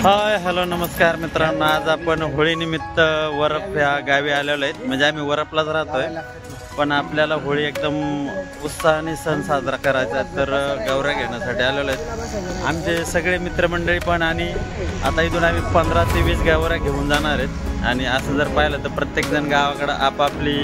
Hi hello नमस्कार मित्रांनो, आज आपण होळीनिमित्त वरप या गावी आलेलो आहेत. म्हणजे आम्ही वरपलाच राहतोय, पण आपल्याला होळी एकदम उत्साहाने सण साजरा करायचा आहे, तर गौऱ्या घेण्यासाठी आलेलो आहेत आमचे सगळे मित्रमंडळी पण. आणि आता इथून आम्ही 15 ते 20 गौऱ्या घेऊन जाणार आहेत. आणि असं जर पाहिलं तर प्रत्येकजण गावाकडं आपापली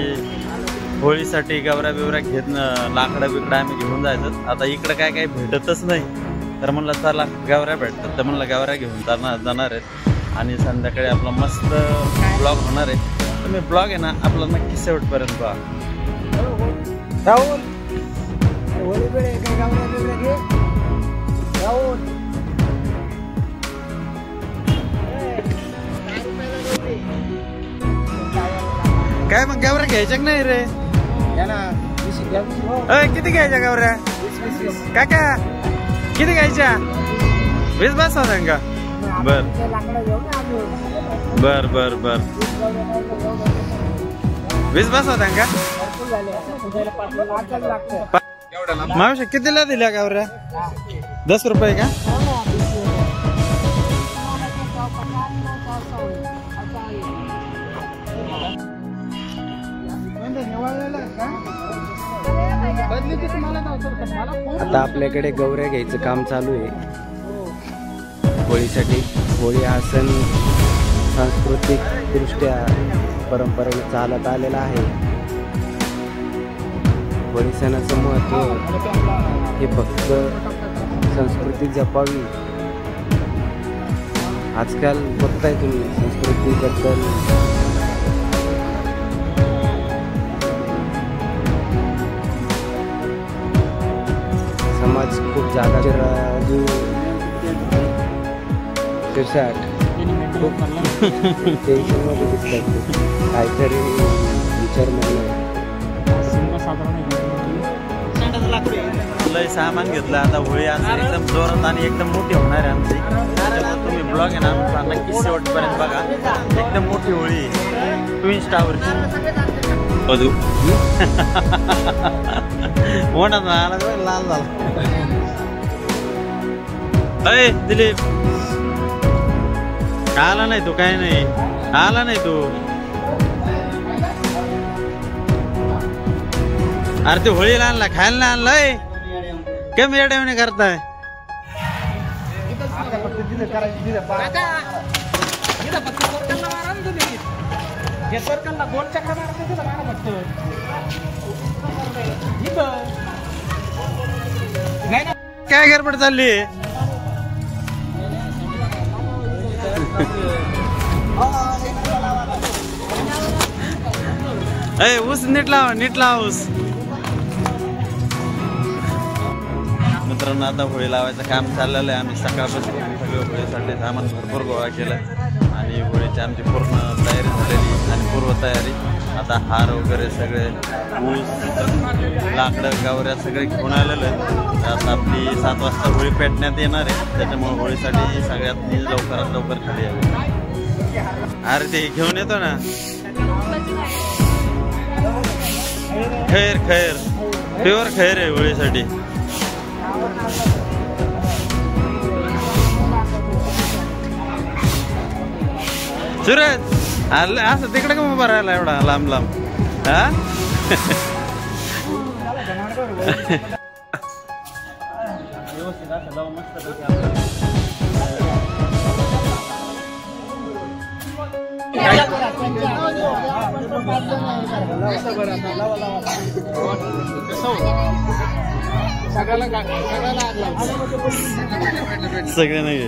होळीसाठी गौऱ्या बिवऱ्या घेणं, लाकडं बिकडं आम्ही घेऊन जायचं. आता इकडं काय काही भेटतच नाही, तर म्हणलं चला गौऱ्या भेटतात, तर म्हणलं गौऱ्या घेऊन जाणार आहेत. आणि संध्याकाळी आपला मस्त ब्लॉग होणार आहे. तुम्ही ब्लॉग आहे ना आपला नक्की शेवटपर्यंत पहा. काय मग गौऱ्या घ्यायच्या नाही रे? किती घ्यायच्या गौऱ्या काका? किती घ्यायच्या? 20 बस होता का? बर बर बर बर 20 बस होता का? मावशी कितीला दिल्या गौऱ्या? 10 रुपये का? आता आपल्याकडे गौऱ्या घ्यायचं काम चालू आहे होळीसाठी. होळी हा सण सांस्कृतिक दृष्ट्या परंपरेने चालत आलेला आहे. होळी सणाचं महत्त्व हे फक्त संस्कृती जपावी. आजकाल बघताय तुम्ही संस्कृतीबद्दल समाज खूप जागा राजू शिरसाट खूप टेन्शनमध्ये दिसतात. काहीतरी विचार लय सामान घेतलं. आता होळी आज एकदम जोरात आणि एकदम मोठी होणार आहे आमची. त्याच्यामुळे तुम्ही ब्लॉग आहे ना आमचा नक्की शेवटपर्यंत बघा. एकदम मोठी होळी ट्विन स्टारवरची. अदू मोठा आला लाल झाला. अय दिलीप आला नाही तू? काय नाही आला नाही तू? अरे ते होळीला आणला, खायला नाही आणलाय? कमी येड्याने करताय? काय गडबड चालली? अय ऊस नीट लाव, नीट लाव ऊस. मित्रांनो आता होळी लावायचं काम चाललेलं आहे. आम्ही सकाळपासून सगळं होळीसाठी सामान भरपूर गोळा केलं आणि होळीची आमची पूर्ण तयारी झालेली आणि पूर्वतयारी. आता हार वगैरे सगळे ऊस, लाकडं, गावऱ्या सगळे घेऊन आलेलं आहे. आता आपली 7 वाजता होळी पेटण्यात येणार आहे, त्याच्यामुळे होळीसाठी सगळ्यात लवकरात लवकर खाली आहे. अरे ते घेऊन येतो ना. खैर खैर प्युअर खैर आहे होळीसाठी. सुरज असं तिकडे का उभा राहिला एवढा लांब लांब? हा सगळे नाही